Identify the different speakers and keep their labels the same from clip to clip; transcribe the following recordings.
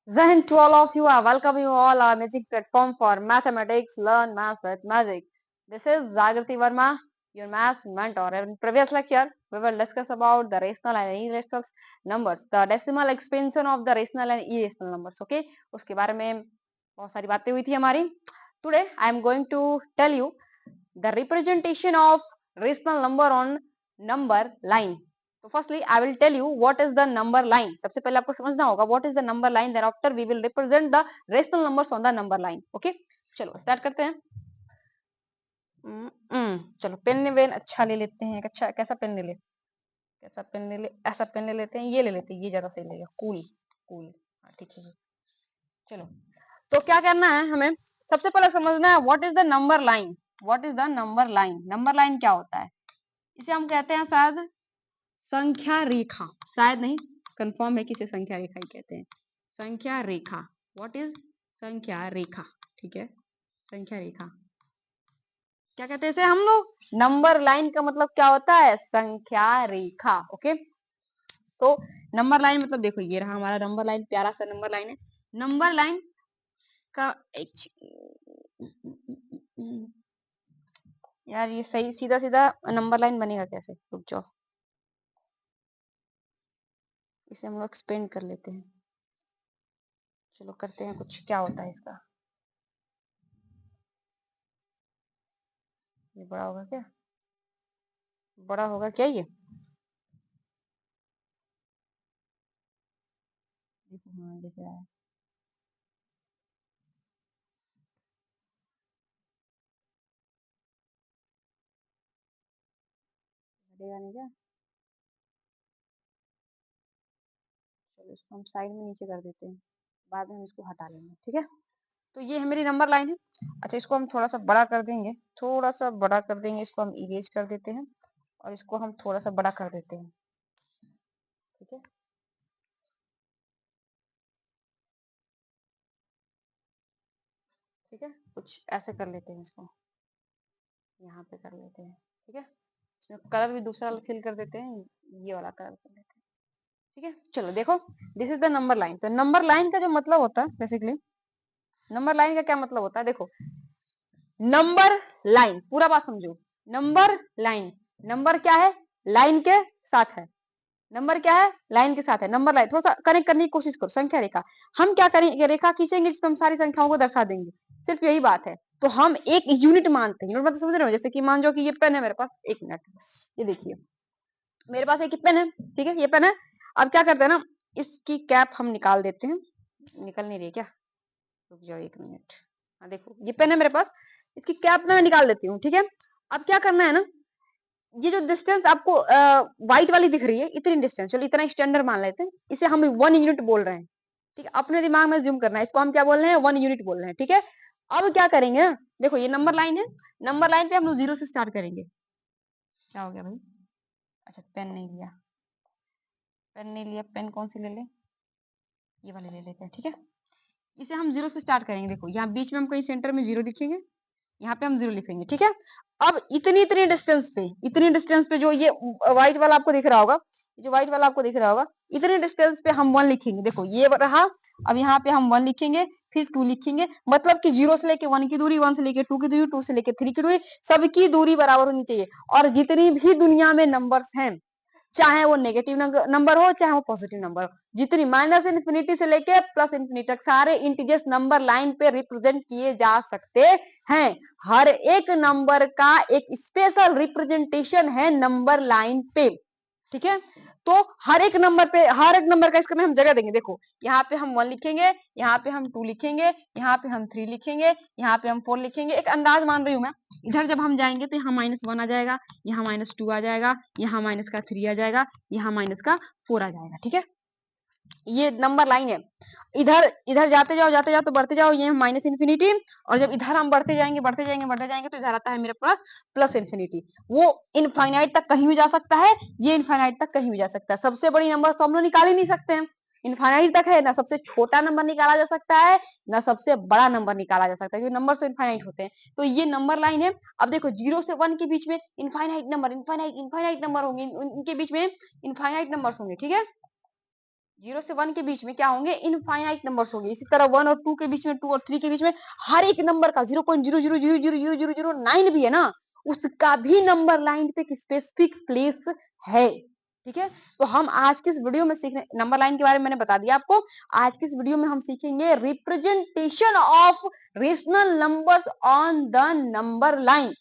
Speaker 1: Jai Hind to all of you. I welcome you all our amazing platform for mathematics. Learn maths with magic. This is Zagrati Verma, your maths mentor. In previous lecture, we will discuss about the rational and irrational numbers, the decimal expansion of the rational and irrational numbers. Okay, उसके बारे में बहुत सारी बातें हुई थी हमारी. Today I am going to tell you the representation of rational number on number line. So firstly I will tell you what is the number line. सबसे पहले आपको समझना होगा what is the number line, thereafter we will represent the rational numbers on the number line. Okay, चलो start करते हैं. चलो pen when अच्छा ले लेते हैं. अच्छा कैसा पेन ले ले, कैसा पेन ले ले, ऐसा पेन ले लेते हैं, ये ले लेते हैं, ये ज्यादा सही लगेगा. कूल कूल, हाँ ठीक है. चलो तो क्या करना है हमें, सबसे पहले समझना है what is the number line. What is the number line. Number line क्या होता है, इसे हम कहते हैं शायद संख्या रेखा. शायद नहीं, कंफर्म है कि इसे संख्या रेखा ही कहते हैं. संख्या रेखा. व्हाट इज संख्या रेखा. ठीक है, संख्या रेखा क्या कहते हैं इसे हम लोग. नंबर लाइन का मतलब क्या होता है, संख्या रेखा. ओके, तो नंबर लाइन मतलब देखो ये रहा हमारा नंबर लाइन, प्यारा सा नंबर लाइन है. नंबर लाइन का यार ये सही सीधा सीधा नंबर लाइन बनेगा कैसे, रुक जाओ, इसे हम लोग एक्सपेंड कर लेते हैं. चलो करते हैं कुछ, क्या होता है इसका. ये बड़ा होगा क्या, बड़ा होगा क्या ये. हाँ दिख रहा है. बढ़ेगा नहीं क्या. चलो इसको हम साइड में नीचे कर देते हैं, बाद में हम इसको हटा लेंगे. ठीक है, तो ये है मेरी नंबर लाइन है. अच्छा इसको हम थोड़ा सा बड़ा कर देंगे, थोड़ा सा बड़ा कर देंगे. इसको हम इरेज कर देते हैं और इसको हम थोड़ा सा बड़ा कर देते हैं. ठीक है, ठीक है, कुछ ऐसे कर लेते हैं. इसको यहाँ पे कर लेते हैं. ठीक है, इसमें कलर भी दूसरा फिल कर देते हैं, ये वाला कलर कर देते हैं. ठीक है, चलो देखो, this is the number line. तो नंबर लाइन का जो मतलब होता है बेसिकली, नंबर लाइन का क्या मतलब होता है, देखो नंबर लाइन, पूरा बात समझो. नंबर लाइन, नंबर क्या है, लाइन के साथ है. नंबर क्या है, लाइन के साथ है. नंबर लाइन थोड़ा सा कनेक्ट करने की कोशिश करो. संख्या रेखा, हम क्या करेंगे, रेखा खींचेंगे जिसमें हम सारी संख्याओं को दर्शा देंगे. सिर्फ यही बात है. तो हम एक यूनिट मानते हैं. यूनिट मतलब समझ रहे हो, जैसे कि मान लो कि ये पेन है मेरे पास. एक मिनट, ये देखिए मेरे पास एक पेन है. ठीक है, ये पेन है. अब क्या करते हैं ना, इसकी कैप हम निकाल देते हैं. निकल नहीं रही क्या, रुक जाओ एक मिनट. हाँ देखो ये पेन है मेरे पास, इसकी कैप मैं निकाल देती हूँ. ठीक है, अब क्या करना है ना, ये जो डिस्टेंस आपको व्हाइट वाली दिख रही है, इतनी डिस्टेंस, चलो इतना स्टैंडर्ड मान लेते हैं, इसे हम 1 यूनिट बोल रहे हैं. ठीक है, अपने दिमाग में जूम करना है, इसको हम क्या बोल रहे हैं, 1 यूनिट बोल रहे हैं. ठीक है, अब क्या करेंगे ना, देखो ये नंबर लाइन है. नंबर लाइन पे हम लोग 0 से स्टार्ट करेंगे. क्या हो गया भाई, अच्छा पेन नहीं लिया, पेन नहीं लिया, पेन कौन सी ले ले, ये वाले ले लेते हैं. ठीक है, इसे हम 0 से स्टार्ट करेंगे. देखो यहाँ बीच में हम कहीं सेंटर में 0 लिखेंगे, यहाँ पे हम 0 लिखेंगे. ठीक है, अब इतनी इतनी डिस्टेंस पे, इतनी डिस्टेंस पे जो ये व्हाइट वाला आपको दिख रहा होगा, जो व्हाइट वाला आपको दिख रहा होगा, इतनी डिस्टेंस पे हम 1 लिखेंगे. देखो ये रहा, अब यहाँ पे हम 1 लिखेंगे, फिर 2 लिखेंगे. मतलब कि 0 से लेके 1 की दूरी, 1 से लेके 2 की दूरी, 2 से लेके 3 की दूरी, सबकी दूरी बराबर होनी चाहिए. और जितनी भी दुनिया में नंबर्स हैं, चाहे वो नेगेटिव नंबर हो चाहे वो पॉजिटिव नंबर हो, जितनी माइनस इन्फिनिटी से लेके प्लस इन्फिनिटी तक सारे इंटीजर्स नंबर लाइन पे रिप्रेजेंट किए जा सकते हैं. हर एक नंबर का एक स्पेशल रिप्रेजेंटेशन है नंबर लाइन पे. ठीक है, तो हर एक नंबर पे, हर एक नंबर का इसमें हम जगह देंगे. देखो यहाँ पे हम 1 लिखेंगे, यहाँ पे हम 2 लिखेंगे, यहाँ पे हम 3 लिखेंगे, यहाँ पे हम 4 लिखेंगे. एक अंदाज मान रही हूँ मैं, इधर जब हम जाएंगे तो यहाँ -1 आ जाएगा, यहाँ -2 आ जाएगा, यहाँ -3 आ जाएगा, यहाँ -4 आ जाएगा. ठीक है, ये नंबर लाइन है. इधर इधर जाते जाओ तो बढ़ते जाओ, ये माइनस इन्फिनिटी. और जब इधर हम बढ़ते जाएंगे बढ़ते जाएंगे बढ़ते जाएंगे तो इधर आता है मेरे पास प्लस इन्फिनिटी. वो इनफाइनाइट तक कहीं भी जा सकता है, ये इनफाइनाइट तक कहीं भी जा सकता है. सबसे बड़ी नंबर तो हम लोग निकाल ही नहीं सकते हैं. इनफाइनाइट तक है ना, सबसे छोटा नंबर निकाला जा सकता है ना सबसे बड़ा नंबर निकाला जा सकता है, क्योंकि नंबर तो इनफाइनाइट होते हैं. तो ये नंबर लाइन है. अब देखो 0 से 1 के बीच में infinite number, infinite infinite number होंगे, इनके बीच में इनफाइनाइट नंबर होंगे. ठीक है, 0 से 1 के बीच में क्या होंगे, इनफाइनाइट नंबर्स होंगे। इसी तरह 1 और 2 के बीच में, 2 और 3 के बीच में हर एक नंबर का 0.000000009 भी है ना, उसका भी नंबर लाइन पे एक स्पेसिफिक प्लेस है। ठीक है, तो हम आज के इस वीडियो में सीखने, नंबर लाइन के बारे में मैंने बता दिया आपको। आज के इस वीडियो में हम सीखेंगे representation of rational numbers on the number line.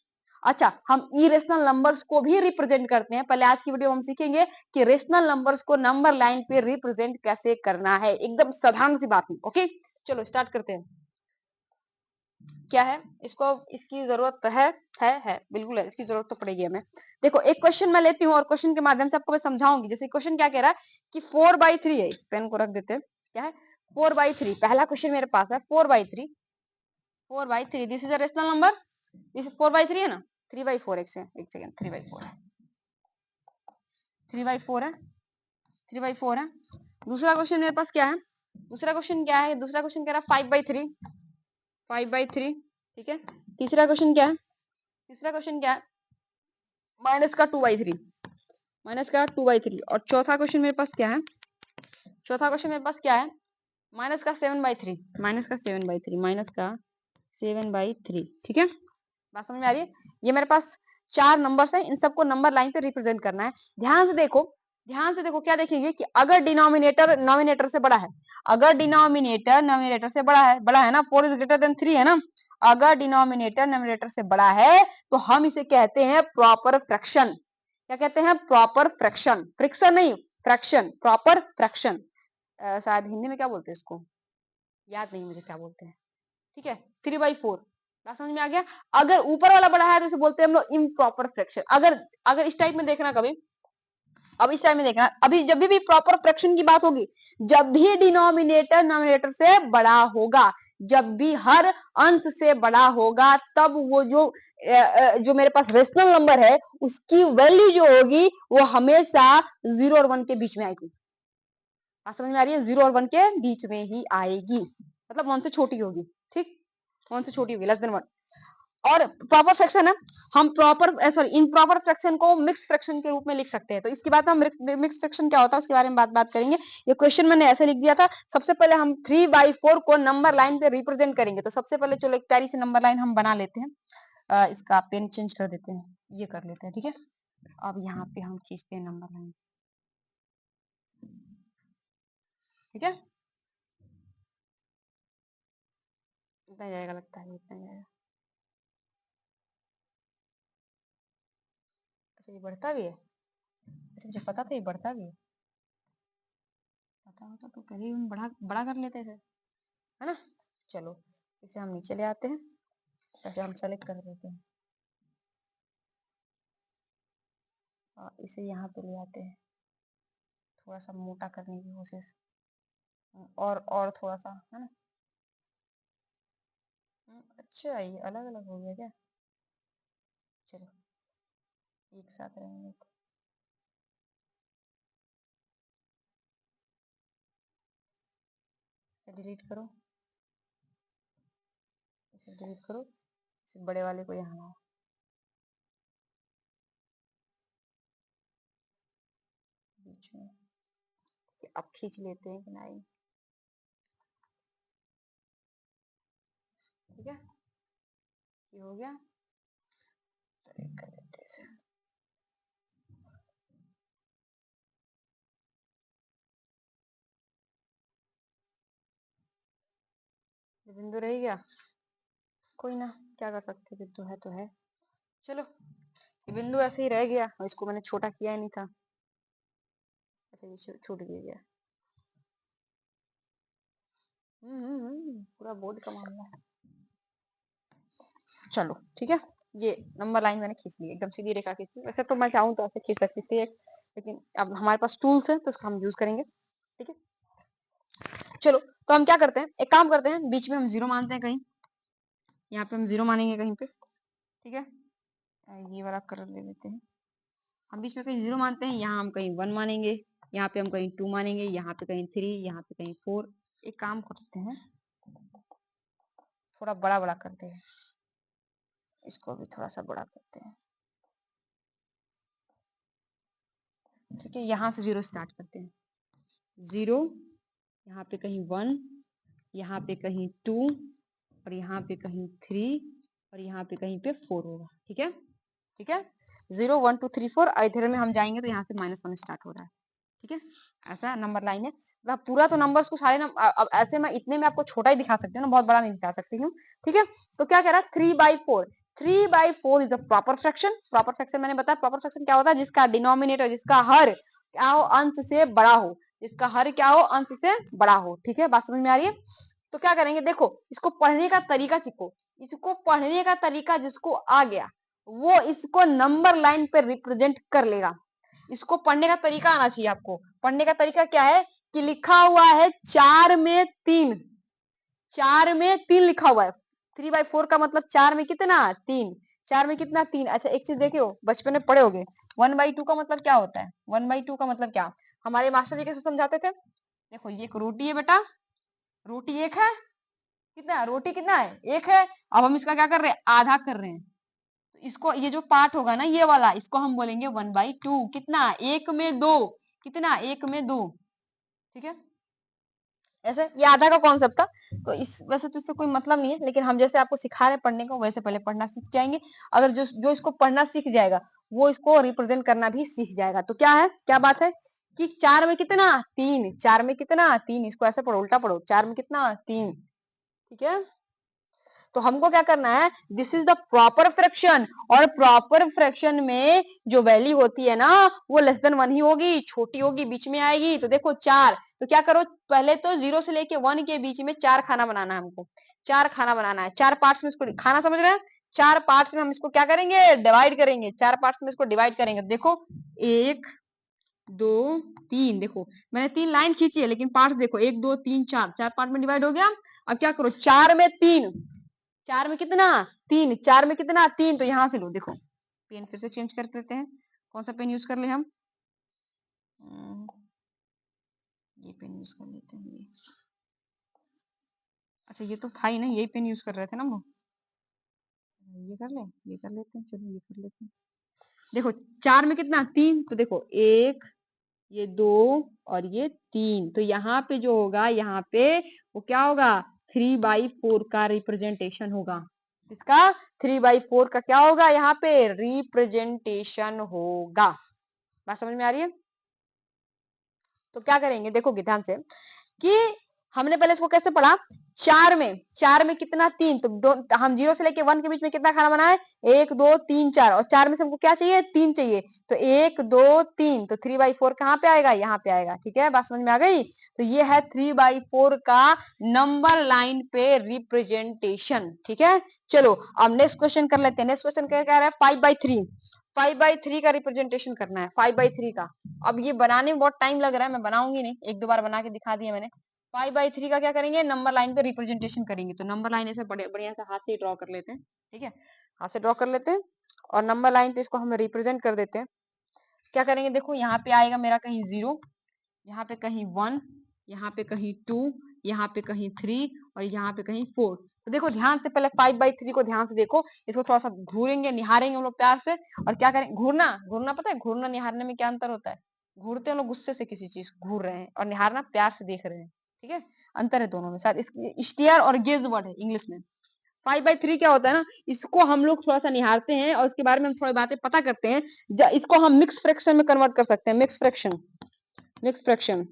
Speaker 1: अच्छा, हम इरेशनल नंबर्स को भी रिप्रेजेंट करते हैं। पहले आज की वीडियो में हम सीखेंगे कि रेशनल नंबर्स को नंबर लाइन पे रिप्रेजेंट कैसे करना है, एकदम साधारण सी बात है। ओके, चलो स्टार्ट करते हैं। क्या है इसको, इसकी जरूरत है बिल्कुल है, इसकी जरूरत तो पड़ेगी हमें। देखो एक क्वेश्चन मैं लेती हूँ और क्वेश्चन के माध्यम से आपको मैं समझाऊंगी। जैसे क्वेश्चन क्या कह रहा है कि 4/3 है, इस पेन को रख देते हैं। क्या है 4/3, पहला क्वेश्चन मेरे पास है 4/3। 4/3 this is a rational number, this is 4/3 है ना। 3/4 एक सेकंड 3/4 है, 3/4 है, 3/4 है। दूसरा क्वेश्चन मेरे पास क्या है, दूसरा क्वेश्चन क्या है, दूसरा क्वेश्चन कह रहा है 5/3, 5/3। ठीक है, तीसरा क्वेश्चन क्या है, तीसरा क्वेश्चन क्या है, माइनस का 2/3, माइनस का 2/3। और चौथा क्वेश्चन मेरे पास क्या है, चौथा क्वेश्चन मेरे पास क्या है, माइनस का 7/3, माइनस का 7/3, माइनस का 7/3। ठीक है, बात समझ में आ रही है। ये मेरे पास 4 नंबर्स हैं, इन सबको नंबर लाइन पे रिप्रेजेंट करना है। ध्यान से देखो, ध्यान से देखो, क्या देखेंगे कि अगर डिनोमिनेटर नॉमिनेटर से बड़ा है, अगर डिनोमिनेटर नॉमिनेटर से बड़ा है ना, 4 इज ग्रेटर देन 3 है ना, अगर डिनोमिनेटर नॉमिनेटर से बड़ा है तो हम इसे कहते हैं प्रॉपर फ्रैक्शन। क्या कहते हैं, प्रॉपर फ्रैक्शन, फ्रिक्शन नहीं, फ्रैक्शन, प्रॉपर फ्रैक्शन। शायद हिंदी में क्या बोलते हैं इसको, याद नहीं मुझे क्या बोलते हैं। ठीक है, 3/4, बात समझ में आ गया। अगर ऊपर वाला बड़ा है तो इसे बोलते हैं हम लोग इम्प्रॉपर फ्रैक्शन। अगर अगर इस टाइप में देखना कभी, अब इस टाइम में देखना, अभी जब भी प्रॉपर फ्रैक्शन की बात होगी, जब भी डिनोमिनेटर नॉमिनेटर से बड़ा होगा, जब भी हर अंश से बड़ा होगा, तब वो जो मेरे पास रेशनल नंबर है उसकी वैल्यू जो होगी वो हमेशा 0 और 1 के बीच में आएगी। समझ में आ रही है, 0 और 1 के बीच में ही आएगी, मतलब 1 से छोटी होगी। ठीक, 1 से छोटी होगी, लेस देन 1। और प्रॉपर फ्रैक्शन है, हम प्रॉपर सॉरी इम्प्रॉपर फ्रैक्शन को मिक्स फ्रैक्शन के रूप में लिख सकते हैं। तो इसके बाद हम मिक्स फ्रैक्शन क्या होता है उसके बारे में बात करेंगे। ये क्वेश्चन मैंने ऐसे लिख दिया था। सबसे पहले हम 3/4 को नंबर लाइन पे रिप्रेजेंट करेंगे। तो सबसे पहले चलो एक प्यारी सी नंबर लाइन हम बना लेते हैं। इसका पेन चेंज कर देते हैं, ये कर लेते हैं। ठीक है, अब यहाँ पे हम खींचते हैं नंबर लाइन। ठीक है, इतना जाएगा, लगता है इतना जाएगा। अच्छा ये बढ़ता भी है, अच्छा मुझे पता था ये बढ़ता भी है, पता होता तो पहले ही हम बड़ा बड़ा कर लेते थे, है ना। चलो इसे हम नीचे ले आते हैं, ऐसे हम सेलेक्ट कर देते हैं और इसे यहाँ पे ले आते हैं, थोड़ा सा मोटा करने की कोशिश, और थोड़ा सा, है ना। अच्छा ये अलग अलग हो गया क्या, चलो एक साथ रहेंगे। इसे डिलीट करो, इसे डिलीट करो, इसे बड़े वाले को यहाँ लाओ, बीच में। अब खींच लेते हैं किनारे। ठीक है, ये हो गया, तो एक कर लेते हैं इसे। ये बिंदु रह गया, कोई ना, क्या कर सकते, बिंदु है तो है। चलो ये बिंदु ऐसे ही रह गया, और इसको मैंने छोटा किया ही नहीं था। अच्छा ये छूट भी गया। पूरा बोर्ड का मामला है। चलो ठीक है, ये नंबर लाइन मैंने खींच ली, एकदम सीधी रेखा खींच ली। वैसे तो मैं चाहूँ तो ऐसे खींच सकती थी एक, लेकिन अब हमारे पास टूल्स है तो उसका हम यूज करेंगे। ठीक है, चलो तो हम क्या करते हैं, एक काम करते हैं, बीच में हम 0 मानते हैं कहीं, यहाँ पे हम 0 मानेंगे कहीं पे। ठीक है, ये वाला कलर ले लेते हैं, हम बीच में कहीं 0 मानते हैं, यहाँ हम कहीं 1 मानेंगे, यहाँ पे हम कहीं 2 मानेंगे, यहाँ पे कहीं 3, यहाँ पे कहीं 4। एक काम करते हैं, थोड़ा बड़ा बड़ा करते हैं, इसको भी थोड़ा सा बड़ा करते हैं। ठीक है, यहाँ से 0 स्टार्ट करते हैं, 0, यहाँ पे कहीं 1, यहाँ पे कहीं 2 और यहाँ पे कहीं 3 और यहाँ पे कहीं पे 4 होगा। ठीक है, ठीक है, 0 1 2 3 4। इधर में हम जाएंगे तो यहाँ से -1 स्टार्ट हो रहा है। ठीक है, ऐसा नंबर लाइन है। मतलब पूरा तो नंबर्स को सारे अब ऐसे मैं इतने में आपको छोटा ही दिखा सकती हूँ ना, बहुत बड़ा नहीं दिखा सकती हूँ। ठीक है, तो क्या कह रहा है 3/4। 3/4 is the proper fraction. Proper fraction मैंने बताया, प्रॉपर फ्रैक्शन क्या होता है, जिसका डिनोमिनेटर, जिसका हर क्या हो, अंश से बड़ा हो, जिसका हर क्या हो, अंश से बड़ा हो। ठीक है, बात समझ में आ रही है। तो क्या करेंगे, देखो इसको पढ़ने का तरीका सीखो। इसको पढ़ने का तरीका जिसको आ गया वो इसको नंबर लाइन पे रिप्रेजेंट कर लेगा। इसको पढ़ने का तरीका आना चाहिए आपको। पढ़ने का तरीका क्या है कि लिखा हुआ है 4 में 3, 4 में 3 लिखा हुआ है। 3/4 का मतलब 4 में कितना, 3। 4 में कितना, 3। अच्छा एक चीज देखियो, बचपन में पढ़े होगे 1/2 का मतलब क्या होता है। 1/2 का मतलब क्या, हमारे मास्टर जी कैसे समझाते थे, देखो ये एक रोटी है बेटा, रोटी एक है, कितना रोटी कितना है, एक है। अब हम इसका क्या कर रहे हैं, आधा कर रहे हैं। तो इसको ये जो पार्ट होगा ना ये वाला, इसको हम बोलेंगे 1/2। कितना, 1 में 2, कितना, 1 में 2। ठीक है, ऐसे ये आधा का कॉन्सेप्ट था। तो इस वैसे तो इससे कोई मतलब नहीं है, लेकिन हम जैसे आपको सिखा रहे हैं पढ़ने को, वैसे पहले पढ़ना सीख जाएंगे। अगर जो जो इसको पढ़ना सीख जाएगा वो इसको रिप्रेजेंट करना भी सीख जाएगा। तो क्या है, क्या बात है कि 4 में कितना, 3। 4 में कितना, 3। इसको ऐसे पढ़ो, उल्टा पढ़ो, 4 में कितना, 3। ठीक है, तो हमको क्या करना है, this is the proper fraction. और प्रॉपर फ्रैक्शन में जो वैल्यू होती है ना वो लेस देन 1 ही होगी, छोटी होगी, बीच में आएगी। तो देखो 4, तो क्या करो, पहले तो 0 से लेके 1 के बीच में 4 खाना बनाना है हमको। 4 खाना बनाना है, 4 पार्ट्स में इसको खाना, समझ रहे हैं। 4 पार्ट्स में हम इसको क्या करेंगे, डिवाइड करेंगे। 4 पार्ट्स में इसको डिवाइड करेंगे। देखो 1 2 3, देखो मैंने 3 लाइन खींची है, लेकिन पार्ट्स देखो 1 2 3 4, 4 पार्ट में डिवाइड हो गया। अब क्या करो, 4 में 3, 4 में कितना, 3। 4 में कितना, 3। तो यहां से लो, देखो पेन फिर से चेंज कर देते हैं। कौन सा पेन यूज कर ले हम, ये पेन यूज कर लेते हैं ये। अच्छा ये तो था ही ना, यही पेन यूज कर रहे थे ना हम लोग। ये कर ले, ये कर लेते हैं, चलो ये कर लेते हैं। देखो 4 में कितना, 3। तो देखो 1, ये 2 और ये 3। तो यहाँ पे जो होगा, यहाँ पे वो क्या होगा, 3/4 का रिप्रेजेंटेशन होगा। इसका 3/4 का क्या होगा, यहाँ पे रिप्रेजेंटेशन होगा। बात समझ में आ रही है। तो क्या करेंगे, देखोगे ध्यान से कि हमने पहले इसको कैसे पढ़ा, 4 में कितना, 3। तो हम 0 से लेके 1 के बीच में कितना खाना बनाए, 1 2 3 4। और 4 में से हमको क्या चाहिए, 3 चाहिए। तो 1 2 3, तो 3/4 कहाँ पे आएगा, यहाँ पे आएगा। ठीक है, बात समझ में आ गई। तो ये है 3/4 का नंबर लाइन पे रिप्रेजेंटेशन। ठीक है, चलो अब नेक्स्ट क्वेश्चन कर लेते हैं। नेक्स्ट क्वेश्चन क्या कह रहा है, 5/3। 5/3 का रिप्रेजेंटेशन करना है, 5/3 का। अब ये बनाने में बहुत टाइम लग रहा है, मैं बनाऊंगी नहीं, 1 2 बार बना के दिखा दिया मैंने। 5/3 का क्या करेंगे, नंबर लाइन पे रिप्रेजेंटेशन करेंगे। तो नंबर लाइन ऐसे बढ़िया से हाथ से ड्रॉ कर लेते हैं। ठीक है, हाथ से ड्रॉ कर लेते हैं और नंबर लाइन पे इसको हम रिप्रेजेंट कर देते हैं। क्या करेंगे, देखो यहाँ पे आएगा मेरा कहीं 0, यहाँ पे कहीं 1, यहाँ पे कहीं 2, यहाँ पे कहीं 3 और यहाँ पे कहीं 4। तो देखो ध्यान से, पहले 5/3 को ध्यान से देखो। इसको थोड़ा सा घूरेंगे, निहारेंगे हम लोग प्यार से। और क्या करें, घूरना, घूरना पता है, घूरना निहारने में क्या अंतर होता है। घूरते हैं लोग गुस्से से किसी चीज घूर रहे हैं, और निहारना प्यार से देख रहे हैं। ठीक है, अंतर है दोनों में। शायद इसकी स्टेयर और गेज वर्ड है इंग्लिश में। 5/3 क्या होता है ना, इसको हम लोग थोड़ा सा निहारते हैं और इसके बारे में हम थोड़ी बातें पता करते हैं। इसको हम मिक्स फ्रैक्शन में कन्वर्ट कर सकते हैं। Mix fraction, mix fraction,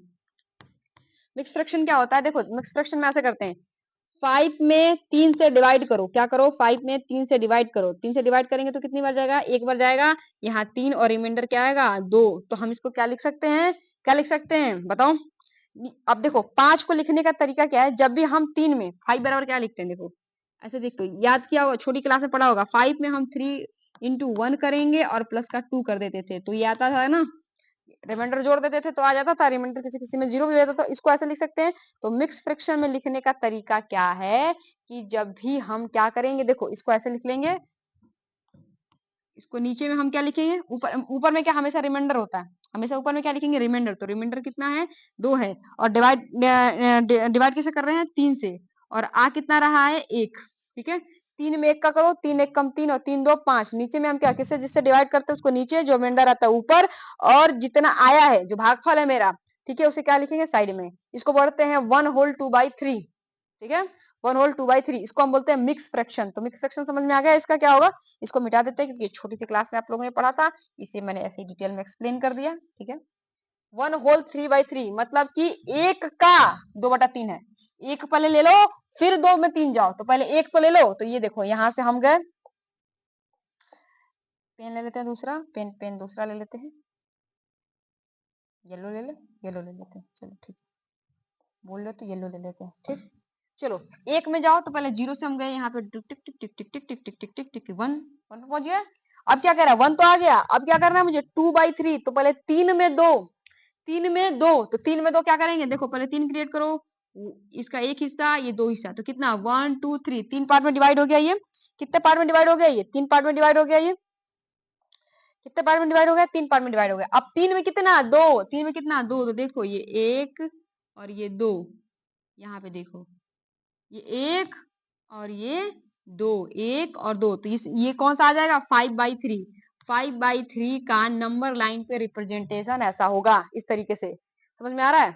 Speaker 1: mix fraction क्या होता है, देखो मिक्स फ्रैक्शन में ऐसे करते हैं, 5 में 3 से डिवाइड करो। क्या करो, 5 में 3 से डिवाइड करो। 3 से डिवाइड करेंगे तो कितनी बार जाएगा, एक बार जाएगा। यहाँ 3 और रिमाइंडर क्या आएगा, 2। तो हम इसको क्या लिख सकते हैं, क्या लिख सकते हैं बताओ। अब देखो 5 को लिखने का तरीका क्या है, जब भी हम 3 में 5 बराबर क्या लिखते हैं, देखो ऐसे देखो, याद किया होगा, छोटी क्लास में पढ़ा होगा। 5 में हम 3 इंटू 1 करेंगे और प्लस का 2 कर देते थे, तो ये आता था ना, रिमाइंडर जोड़ देते थे तो आ जाता था। रिमाइंडर किसी किसी में 0 भी हो जाता था, तो इसको ऐसे लिख सकते हैं। तो मिक्स फ्रैक्शन में लिखने का तरीका क्या है कि जब भी हम क्या करेंगे, देखो इसको ऐसे लिख लेंगे, इसको नीचे में हम क्या लिखेंगे, ऊपर ऊपर में क्या हमेशा रिमाइंडर होता है, हमेशा ऊपर में क्या लिखेंगे, रिमाइंडर। तो रिमाइंडर कितना है, 2 है। और डिवाइड डिवाइड कैसे कर रहे हैं, 3 से। और आ कितना रहा है, 1। ठीक है, 3 में 1 का करो, 3 1 कम 3 और 3 2 5। नीचे में हम क्या, किससे जिससे डिवाइड करते हैं उसको नीचे, जो रिमाइंडर आता है ऊपर। और जितना आया है, जो भागफल है मेरा ठीक है, उसे क्या लिखेंगे साइड में, इसको बोलते हैं 1/2/3, ठीक है, 1/2/3, इसको हम बोलते हैं मिक्स फ्रैक्शन। तो मिक्स फ्रैक्शन समझ में आ गया, इसका क्या होगा, इसको मिटा देते हैं क्योंकि छोटी सी क्लास में आप लोगों ने पढ़ा था, इसे मैंने ऐसे डिटेल में एक्सप्लेन कर दिया, ठीक है। 1/3/3 मतलब कि एक का 2/3 है, एक पहले ले लो फिर 2 में 3 जाओ, तो पहले एक तो ले लो, तो ये देखो यहां से हम गए, पेन ले लेते हैं दूसरा, पेन दूसरा ले लेते हैं, येलो ले ले, येलो ले लेते हैं, चलो ठीक, बोल लो तो येलो ले लेते हैं, ठीक। चलो एक में जाओ, तो पहले जीरो से हम गए यहाँ पे, टिक टिक टिक टिक टिक टिक टिक टिक टिक टिक टिक, वन वन पहुंच गया। अब क्या कह रहा है, वन तो आ गया, अब क्या करना है मुझे, 2/3, तो पहले 3 में 2, 3 में 2, तो 3 में 2 क्या करेंगे, देखो पहले 3 क्रिएट करो, इसका एक हिस्सा, ये 2 हिस्सा, तो कितना 1 2 3, 3 पार्ट में डिवाइड हो गया, ये कितने पार्ट में डिवाइड हो गया, ये 3 पार्ट में डिवाइड हो गया, ये कितने पार्ट में डिवाइड हो गया, 3 पार्ट में डिवाइड हो गया। अब 3 में कितना 2, 3 में कितना 2, तो देखो ये 1 और ये 2, यहाँ पे देखो ये 1 और ये 2, 1 और 2, तो ये कौन सा आ जाएगा, 5/3, 5/3 का नंबर लाइन पे रिप्रेजेंटेशन ऐसा होगा, इस तरीके से, समझ में आ रहा है।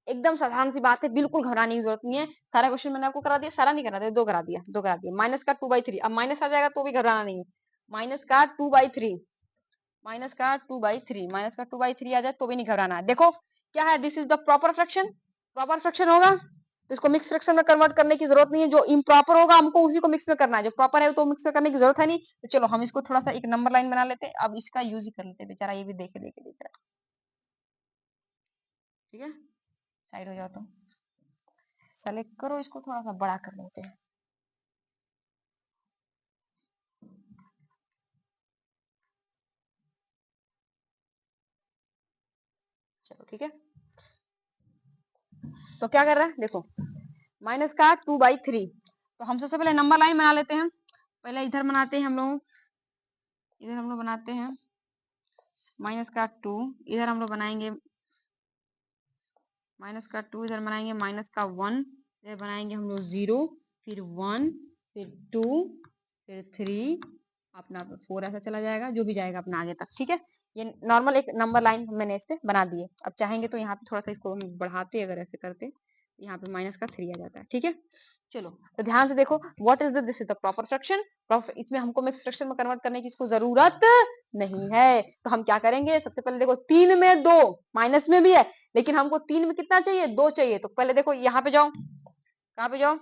Speaker 1: एकदम साधारण सी बात है, बिल्कुल घबराने की जरूरत नहीं है, सारा क्वेश्चन मैंने आपको करा दिया, सारा नहीं करा दिया, दो करा दिया, दो करा दिया। माइनस का 2/3, अब माइनस आ जाएगा तो भी घबराना नहीं है, माइनस का 2/3, माइनस का 2/3, माइनस का 2/3 आ जाए तो भी नहीं घबराना है। देखो क्या है, this is the proper fraction, proper fraction होगा तो इसको मिक्स फ्रैक्शन में कन्वर्ट करने की जरूरत नहीं है, जो इम्प्रॉपर होगा हमको उसी को मिक्स में करना है, जो प्रॉपर है तो मिक्स में करने की जरूरत है नहीं। तो चलो हम इसको थोड़ा सा एक नंबर लाइन बना लेते हैं, अब इसका यूज ही कर लेते हैं, बेचारा ये भी देखे देखे देख रहा है, ठीक है, साइड हो जाओ, तो सेलेक्ट करो, इसको थोड़ा सा बड़ा कर लेते हैं, चलो ठीक है। तो क्या कर रहा है देखो, माइनस का 2/3, तो हम सबसे पहले नंबर लाइन बना लेते हैं, पहले इधर बनाते हैं हम लोग, इधर हम लोग बनाते हैं माइनस का 2, इधर हम लोग बनाएंगे माइनस का 2, इधर बनाएंगे माइनस का 1, इधर बनाएंगे हम लोग 0, फिर 1, फिर 2, फिर 3, अपना 4, ऐसा चला जाएगा, जो भी जाएगा अपना आगे तक, ठीक है। ये नॉर्मल एक नंबर लाइन मैंने इस पे बना दी है। अब चाहेंगे तो यहाँ पे थोड़ा सा इसको हम बढ़ाते, अगर ऐसे करते, यहाँ पे माइनस का 3 आ जाता है, ठीक है। चलो तो ध्यान से देखो, what is this is the proper fraction, इसमें हमको मिक्स फ्रैक्शन में कन्वर्ट करने की इसको जरूरत नहीं है। तो हम क्या करेंगे, सबसे पहले देखो 3 में 2, माइनस में भी है लेकिन हमको 3 में कितना चाहिए, 2 चाहिए, तो पहले देखो यहाँ पे जाओ, कहाँ पे जाओ,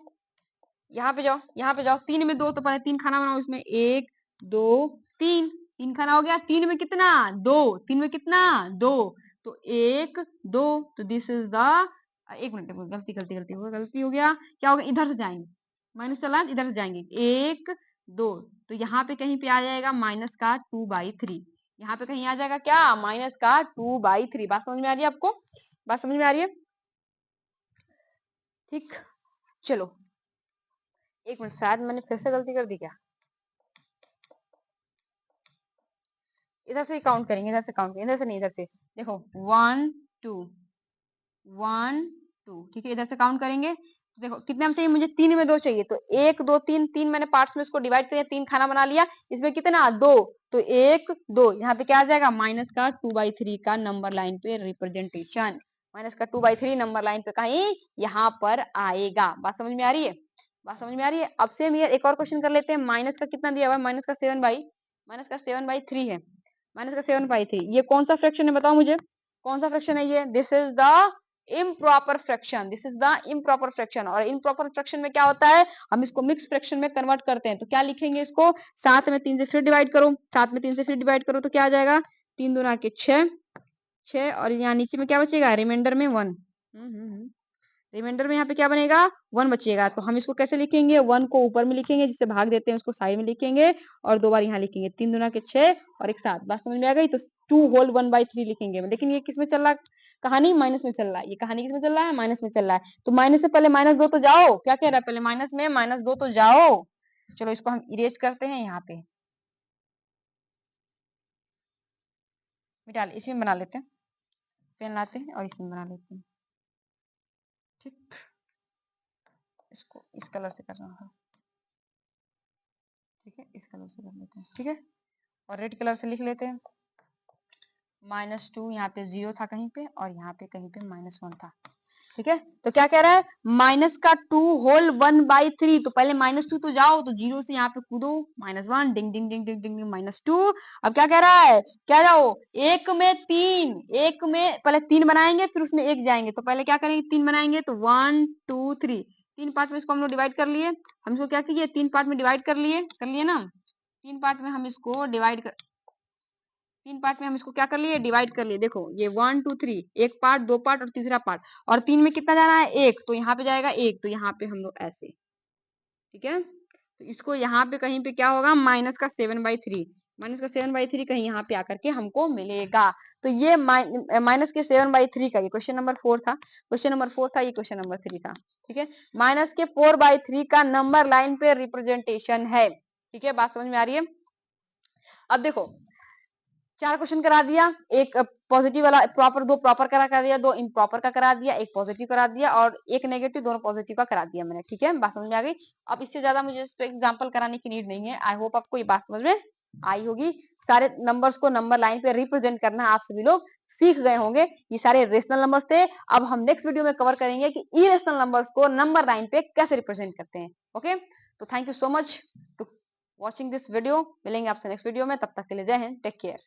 Speaker 1: यहाँ पे जाओ, यहाँ पे जाओ, 3 में 2, तो पहले 3 खाना बनाओ, इसमें 1 2 3, 3 खाना हो गया, 3 में कितना 2, 3 में कितना 2, तो 1 2, तो दिस इज द, एक मिनट, गलती गलती गलती हो गलती हो गया, क्या होगा, इधर से जाएंगे, माइनस चला इधर से जाएंगे, 1 2, तो यहाँ पे कहीं पे आ जाएगा माइनस का 2/3, यहाँ पे कहीं आ जाएगा क्या, माइनस का 2/3। बात समझ में आ रही है आपको, बात समझ में आ रही है, ठीक। चलो एक मिनट, शायद मैंने फिर से गलती कर दी क्या, इधर से काउंट करेंगे, इधर से काउंट करेंगे, इधर से नहीं, इधर से देखो 1 2 1 2, ठीक है, इधर से काउंट करेंगे, तो देखो कितने में चाहिए मुझे, 3 में 2 चाहिए, तो 1 2 3, 3 मैंने पार्ट्स में इसको डिवाइड किया, 3 खाना बना लिया, इसमें कितना 2, तो 1 2, यहाँ पे क्या आ जाएगा, माइनस का 2/3 का नंबर लाइन पे रिप्रेजेंटेशन, माइनस का 2/3 नंबर लाइन पे कहीं यहाँ पर आएगा। बात समझ में आ रही है, बात समझ में आ रही है। अब सेम ये एक और क्वेश्चन कर लेते हैं, माइनस का कितना दिया हुआ है, माइनस का 7/3 है, माइनस का 7/3, ये कौन सा फ्रैक्शन है बताओ मुझे, कौन सा फ्रैक्शन है ये, this is the improper fraction, this is the improper fraction. और इम्प्रॉपर फ्रैक्शन में क्या होता है, हम इसको मिक्स फ्रैक्शन में कन्वर्ट करते हैं, तो क्या लिखेंगे इसको, 7 में 3 से फिर डिवाइड करो, 7 में 3 से फिर डिवाइड करो, तो क्या आ जाएगा, 3 दूना के 6, 6, और यहाँ नीचे में क्या बचेगा, रिमाइंडर में 1, रिमाइंडर में यहाँ पे क्या बनेगा, 1 बचेगा, तो हम इसको कैसे लिखेंगे, 1 को ऊपर में लिखेंगे, जिससे भाग देते हैं उसको साइड में लिखेंगे, और 2 बार यहाँ लिखेंगे, 3 दूना के 6 और एक 7। बात समझ में आ गई, तो 2 होल 1/3 लिखेंगे, लेकिन ये किस में चल रहा है, कहानी माइनस में चल रहा है, ये कहानी किस में चल रहा है, माइनस में चल रहा है, तो माइनस से पहले -2 तो जाओ, क्या कह रहा है, पहले माइनस में -2 तो जाओ। चलो इसको हम इरेज करते हैं, यहाँ पे मिटा इसमें बना लेते हैं, पेन लाते हैं और इसमें बना लेते हैं, ठीक, इसको इस कलर से करना है, ठीक है, इस कलर से कर लेते हैं, ठीक है, और रेड कलर से लिख लेते हैं, -2 यहाँ पे 0 था कहीं पे और यहाँ पे कहीं पे -1 था। ठीक है, तो क्या कह रहा है माइनस का 2 होल 1/3। तो पहले -2 तो जाओ, तो 0 से यहाँ पे कूदो, -1 डिंग डिंग डिंग डिंग डिंग -2। अब क्या कह रहा है, क्या जाओ एक में 3, एक में पहले 3 बनाएंगे फिर उसमें 1 जाएंगे। तो पहले क्या करेंगे 3 बनाएंगे, तो 1 2 3 3 पार्ट में इसको हम लोग डिवाइड कर लिए। हम इसको क्या कीजिए 3 पार्ट में डिवाइड कर लिए ना। 3 पार्ट में हम इसको डिवाइड कर 3 पार्ट में हम इसको क्या कर लिए डिवाइड कर लिए। देखो ये 1 2 3 एक पार्ट, 2 पार्ट और तीसरा पार्ट, और 3 में कितना जाना है 1, तो यहाँ पे जाएगा 1, तो यहाँ पे हम लोग ऐसे, ठीक है। तो इसको यहाँ पे कहीं पे क्या होगा माइनस का 7/3, माइनस का 7/3 कहीं यहाँ पे आकर के हमको मिलेगा। तो ये माइनस के 7/3 का ये क्वेश्चन नंबर 4 था, क्वेश्चन नंबर 4 था, ये क्वेश्चन नंबर 3 था। ठीक है, माइनस के 4/3 का नंबर लाइन पे रिप्रेजेंटेशन है। ठीक है, बात समझ में आ रही है। अब देखो 4 क्वेश्चन करा दिया, एक पॉजिटिव वाला प्रॉपर, 2 प्रॉपर करा दिया, 2 इम्प्रॉपर का करा दिया, एक पॉजिटिव करा दिया और एक नेगेटिव, दोनों पॉजिटिव का करा दिया मैंने। ठीक है, बात समझ में आ गई। अब इससे ज्यादा मुझे इस पे एग्जांपल कराने की नीड नहीं है। आई होप आपको ये बात समझ में आई होगी। सारे नंबर्स को नंबर लाइन पे रिप्रेजेंट करना आप सभी लोग सीख गए होंगे। ये सारे रेशनल नंबर्स थे। अब हम नेक्स्ट वीडियो में कवर करेंगे कि इरेशनल नंबर्स को नंबर लाइन पे कैसे रिप्रेजेंट करते हैं। ओके, तो thank you so much to watching this video. मिलेंगे आपसे नेक्स्ट वीडियो में, तब तक के लिए जय हिंद, टेक केयर।